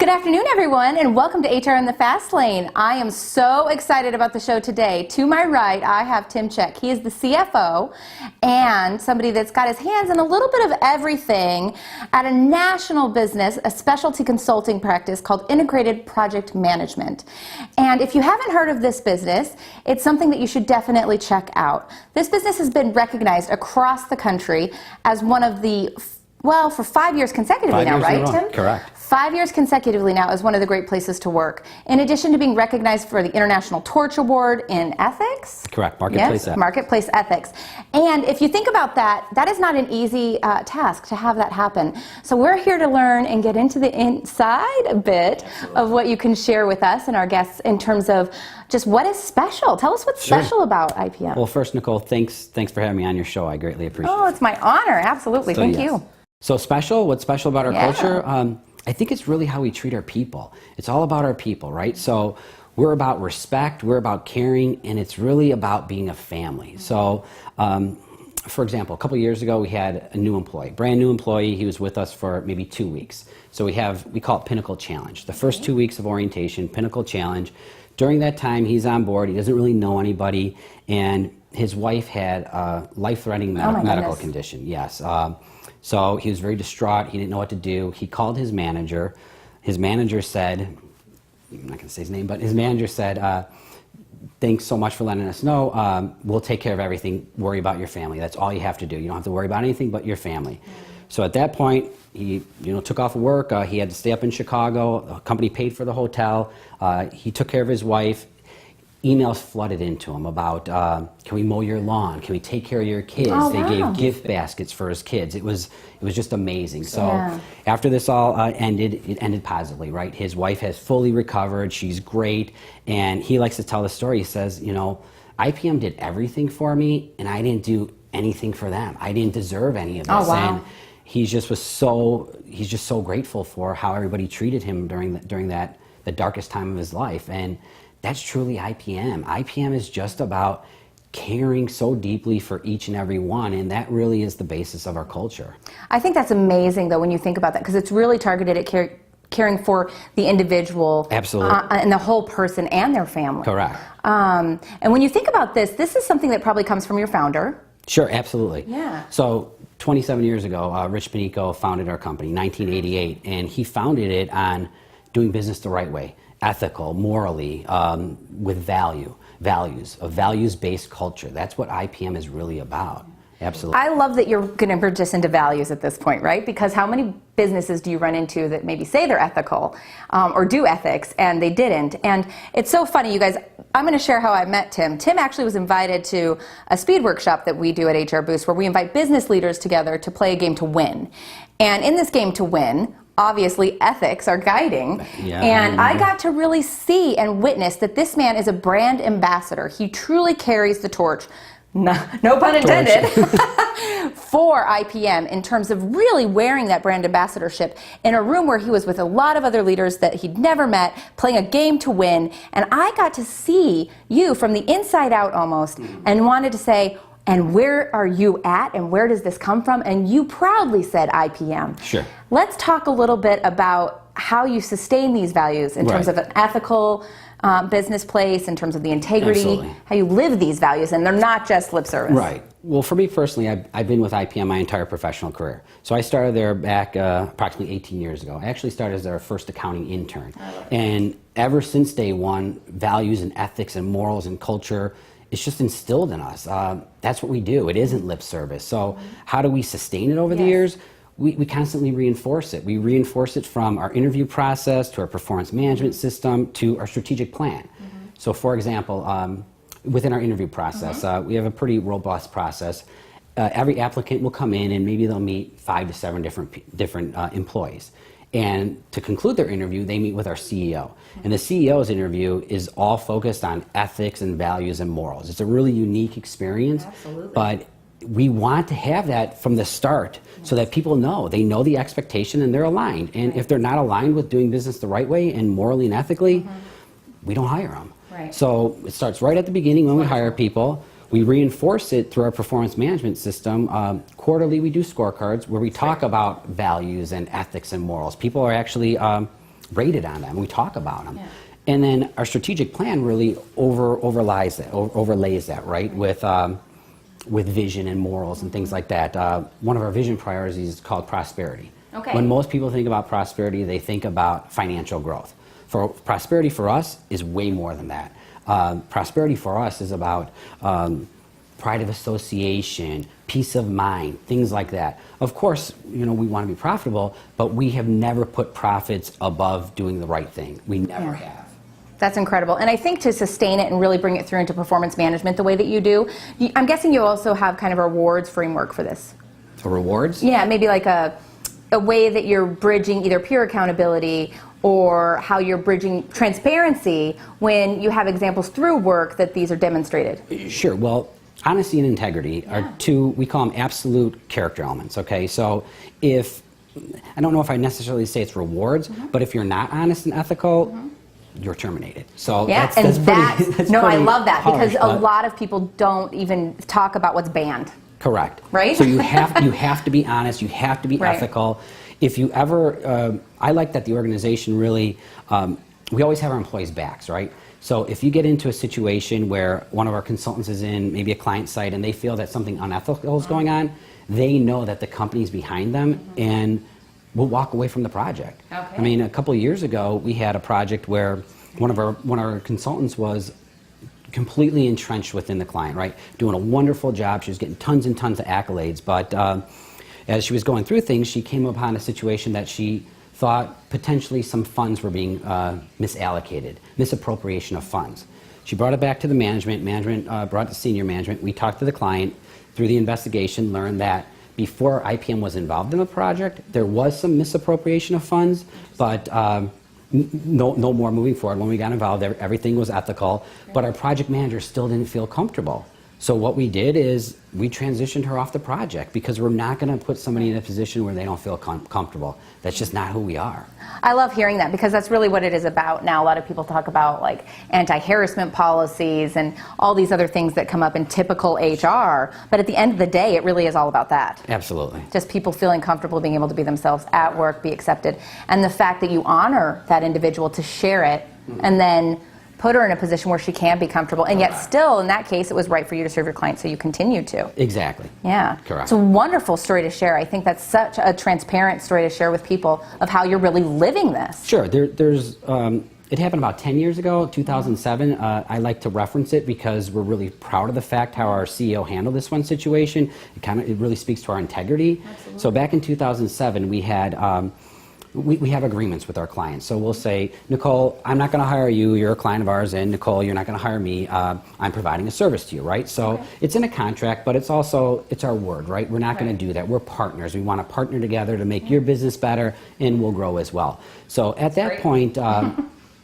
Good afternoon, everyone, and welcome to HR in the Fast Lane. I am so excited about the show today. To my right, I have Tim Czech. He is the CFO and somebody that's got his hands in a little bit of everything at a national business, a specialty consulting practice called Integrated Project Management. And if you haven't heard of this business, it's something that you should definitely check out. This business has been recognized across the country as one of the, well, for 5 years consecutively now, right, Tim? Correct. 5 years consecutively now is one of the great places to work. In addition to being recognized for the International Torch Award in Ethics. Correct, Marketplace Ethics. Marketplace Ethics. And if you think about that, that is not an easy task to have that happen. So we're here to learn and get into the inside a bit of what you can share with us and our guests in terms of just what is special. Tell us what's special about IPM. Well, first, Nicole, thanks for having me on your show. I greatly appreciate it. Oh, it's my honor. Absolutely. Thank you. So special, what's special about our culture? I think it's really how we treat our people. It's all about our people, right? So we're about respect, we're about caring, and it's really about being a family. So, for example, a couple of years ago, we had a new employee, brand new employee. He was with us for maybe 2 weeks. So we call it Pinnacle Challenge. The first 2 weeks of orientation, Pinnacle Challenge. During that time, he's on board. He doesn't really know anybody, and his wife had a life-threatening medical condition. Yes. So he was very distraught. He didn't know what to do. He called his manager. His manager said, I'm not going to say his name, but his manager said, thanks so much for letting us know. We'll take care of everything. Worry about your family. That's all you have to do. You don't have to worry about anything but your family. So at that point, he took off of work. He had to stay up in Chicago. The company paid for the hotel. He took care of his wife. Emails flooded into him about, can we mow your lawn? Can we take care of your kids? They gave gift baskets for his kids. It was just amazing. So after this all ended, it ended positively, right? His wife has fully recovered. She's great. And he likes to tell the story. He says, IPM did everything for me, and I didn't do anything for them. I didn't deserve any of this. And he's just so grateful for how everybody treated him during the darkest time of his life. And that's truly IPM. IPM is just about caring so deeply for each and every one, and that really is the basis of our culture. I think that's amazing, though, when you think about that, because it's really targeted at caring for the individual. Absolutely. And the whole person and their family. Correct. And when you think about this is something that probably comes from your founder. Sure, absolutely. Yeah. So 27 years ago, Rich Panico founded our company, 1988, and he founded it on doing business the right way. Ethical, morally, with values, a values-based culture. That's what IPM is really about. Absolutely. I love that you're going to bridge us into values at this point, right? Because how many businesses do you run into that maybe say they're ethical or do ethics and they didn't? And it's so funny, you guys. I'm going to share how I met Tim. Tim actually was invited to a speed workshop that we do at HR Boost where we invite business leaders together to play a game to win. And in this game to win, obviously ethics are guiding, and I got to really see and witness that this man is a brand ambassador. He truly carries the torch, no pun intended, for IPM in terms of really wearing that brand ambassadorship in a room where he was with a lot of other leaders that he'd never met, playing a game to win, and I got to see you from the inside out almost, and wanted to say, and where are you at, and where does this come from? And you proudly said IPM. Sure. Let's talk a little bit about how you sustain these values in terms of an ethical business place, in terms of the integrity, how you live these values, and they're not just lip service. Right. Well, for me personally, I've been with IPM my entire professional career. So I started there back approximately 18 years ago. I actually started as their first accounting intern. And ever since day one, values and ethics and morals and culture, it's just instilled in us. That's what we do. It isn't lip service. So how do we sustain it over the years? We constantly reinforce it. We reinforce it from our interview process to our performance management system to our strategic plan. So for example, within our interview process, we have a pretty robust process. Every applicant will come in and maybe they'll meet 5 to 7 different employees. And to conclude their interview, they meet with our CEO. And the CEO's interview is all focused on ethics and values and morals. It's a really unique experience, but we want to have that from the start so that people know. They know the expectation and they're aligned. And if they're not aligned with doing business the right way and morally and ethically, we don't hire them. So it starts right at the beginning when we hire people. We reinforce it through our performance management system. Quarterly, we do scorecards where we talk about values and ethics and morals. People are actually rated on them. We talk about them. Yeah. And then our strategic plan really overlays that, right? With vision and morals and things like that. One of our vision priorities is called prosperity. Okay. When most people think about prosperity, they think about financial growth. Prosperity for us is way more than that. Prosperity for us is about pride of association, peace of mind, things like that. Of course, we want to be profitable, but we have never put profits above doing the right thing. We never have. That's incredible. And I think to sustain it and really bring it through into performance management the way that you do, I'm guessing you also have kind of a rewards framework for this. For rewards? Yeah, maybe like a way that you're bridging either peer accountability or how you're bridging transparency when you have examples through work that these are demonstrated. Sure. Well, honesty and integrity are two, we call them absolute character elements, okay? So I don't know if I necessarily say it's rewards, but if you're not honest and ethical, you're terminated. So that's I pretty love that harsh, because a lot of people don't even talk about what's banned. Correct. Right? So you have to be honest, you have to be ethical. If you ever, I like that the organization really, we always have our employees' backs, right? So if you get into a situation where one of our consultants is in maybe a client site and they feel that something unethical is going on, they know that the company's behind them and will walk away from the project. Okay. I mean, a couple of years ago, we had a project where one of our consultants was completely entrenched within the client, right? Doing a wonderful job. She was getting tons and tons of accolades, but as she was going through things, she came upon a situation that she thought potentially some funds were being misallocated, misappropriation of funds. She brought it back to the management. Management brought it to senior management. We talked to the client. Through the investigation, learned that before IPM was involved in the project, there was some misappropriation of funds, but no more moving forward. When we got involved, everything was ethical, but our project manager still didn't feel comfortable. So what we did is we transitioned her off the project because we're not going to put somebody in a position where they don't feel comfortable. That's just not who we are. I love hearing that because that's really what it is about now. A lot of people talk about like anti-harassment policies and all these other things that come up in typical HR, but at the end of the day, it really is all about that. Absolutely. Just people feeling comfortable being able to be themselves at work, be accepted, and the fact that you honor that individual to share it and then put her in a position where she can be comfortable, and yet still, in that case, it was right for you to serve your client, so you continue to. Exactly. Yeah. Correct. It's a wonderful story to share. I think that's such a transparent story to share with people of how you're really living this. Sure. There's it happened about 10 years ago, 2007. I like to reference it because we're really proud of the fact how our CEO handled this one situation. It really speaks to our integrity. Absolutely. So back in 2007, we had we have agreements with our clients. So we'll say, Nicole, I'm not going to hire you. You're a client of ours. And Nicole, you're not going to hire me. I'm providing a service to you, right? So it's in a contract, but it's our word, right? We're not going to do that. We're partners. We want to partner together to make your business better, and we'll grow as well. So at that point,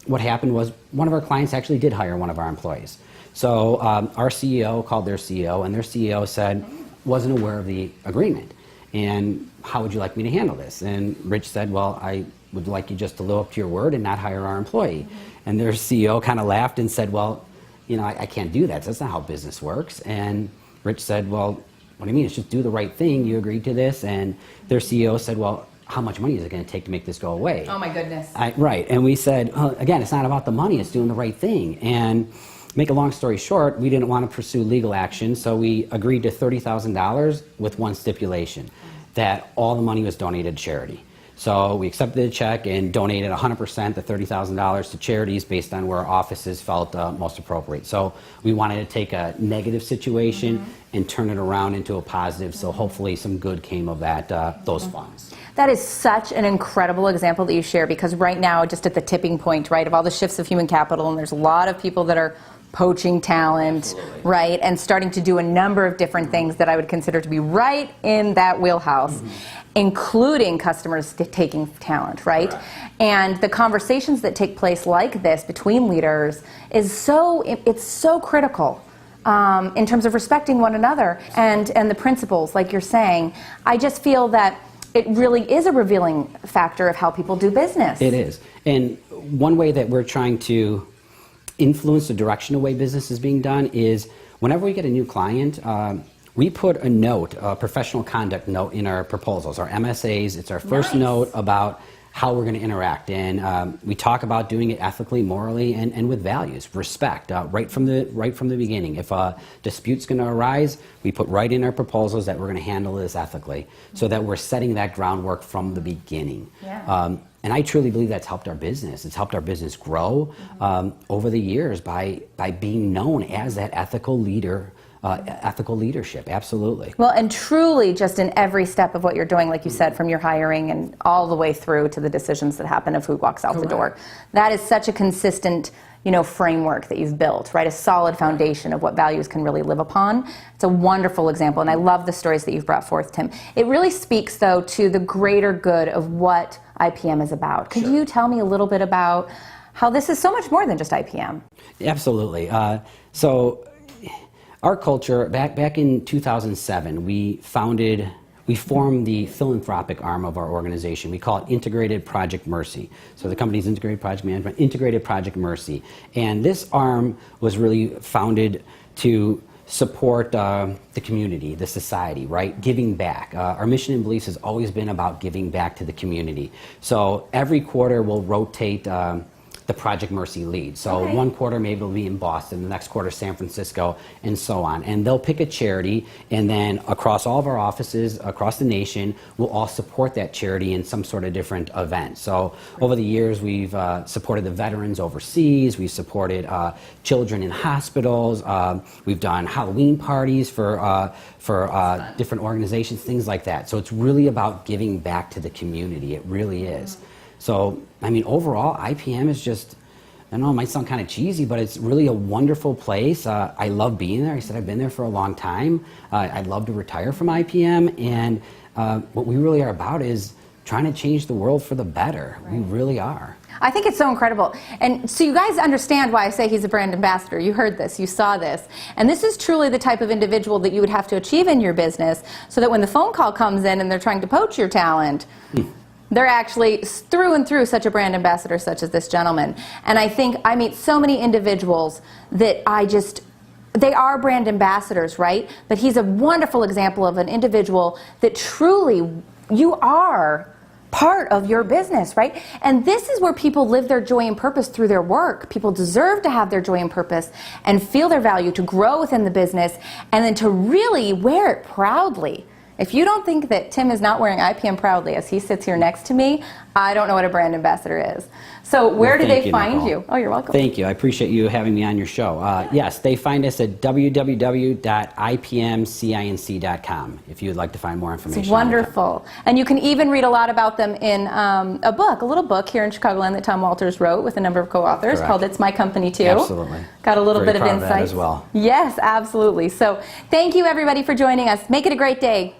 what happened was one of our clients actually did hire one of our employees. So our CEO called their CEO, and their CEO said, wasn't aware of the agreement. And how would you like me to handle this? And Rich said, well, I would like you just to live up to your word and not hire our employee. And their CEO kind of laughed and said, well, I can't do that. That's not how business works. And Rich said, well, what do you mean? It's just do the right thing. You agreed to this. And their CEO said, well, how much money is it going to take to make this go away? Oh, my goodness. Right. And we said, again, it's not about the money. It's doing the right thing. And make a long story short, we didn't want to pursue legal action, so we agreed to $30,000 with one stipulation, that all the money was donated to charity. So we accepted the check and donated 100%, the $30,000 to charities based on where our offices felt most appropriate. So we wanted to take a negative situation and turn it around into a positive, so hopefully some good came of that, those funds. That is such an incredible example that you share, because right now, just at the tipping point, right, of all the shifts of human capital, and there's a lot of people that are poaching talent, right, and starting to do a number of different things that I would consider to be right in that wheelhouse, including customers taking talent, right? And the conversations that take place like this between leaders is it's so critical in terms of respecting one another and the principles, like you're saying. I just feel that it really is a revealing factor of how people do business. It is. And one way that we're trying to influence the direction of the way business is being done is whenever we get a new client, we put a note, a professional conduct note in our proposals, our MSAs. It's our first note about how we're going to interact. And we talk about doing it ethically, morally, and with values, respect, right from the beginning. If a dispute's going to arise, we put right in our proposals that we're going to handle this ethically, so that we're setting that groundwork from the beginning. Yeah. And I truly believe that's helped our business. It's helped our business grow over the years by being known as that ethical leader. Ethical leadership, absolutely. Well, and truly just in every step of what you're doing, like you said, from your hiring and all the way through to the decisions that happen of who walks out the door. That is such a consistent, framework that you've built, right? A solid foundation of what values can really live upon. It's a wonderful example, and I love the stories that you've brought forth, Tim. It really speaks, though, to the greater good of what IPM is about. Could you tell me a little bit about how this is so much more than just IPM? Absolutely. So our culture, back in 2007, we formed the philanthropic arm of our organization. We call it Integrated Project Mercy. So the company's Integrated Project Management, Integrated Project Mercy. And this arm was really founded to support the community, the society, right? Giving back. Our mission and beliefs has always been about giving back to the community. So every quarter we'll rotate the Project Mercy lead. So one quarter maybe it'll be in Boston, the next quarter San Francisco, and so on. And they'll pick a charity, and then across all of our offices, across the nation, we'll all support that charity in some sort of different event. So over the years, we've supported the veterans overseas, we've supported children in hospitals, we've done Halloween parties for different organizations, things like that. So it's really about giving back to the community. It really is. So, I mean, overall, IPM is just, I know it might sound kind of cheesy, but it's really a wonderful place. I love being there. I said I've been there for a long time. I'd love to retire from IPM. And what we really are about is trying to change the world for the better. Right. We really are. I think it's so incredible. And so you guys understand why I say he's a brand ambassador. You heard this, you saw this. And this is truly the type of individual that you would have to achieve in your business so that when the phone call comes in and they're trying to poach your talent, they're actually through and through such a brand ambassador such as this gentleman. And I think I meet so many individuals that they are brand ambassadors, right? But he's a wonderful example of an individual that truly you are part of your business, right? And this is where people live their joy and purpose through their work. People deserve to have their joy and purpose and feel their value, to grow within the business, and then to really wear it proudly. If you don't think that Tim is not wearing IPM proudly as he sits here next to me, I don't know what a brand ambassador is. So where do they find you? Oh, you're welcome. Thank you. I appreciate you having me on your show. Yes, they find us at www.ipmcinc.com if you would like to find more information. It's wonderful. And you can even read a lot about them in a little book here in Chicagoland that Tom Walters wrote with a number of co-authors called It's My Company Too. Absolutely. Got a little bit of insight as well. Yes, absolutely. So thank you everybody for joining us. Make it a great day.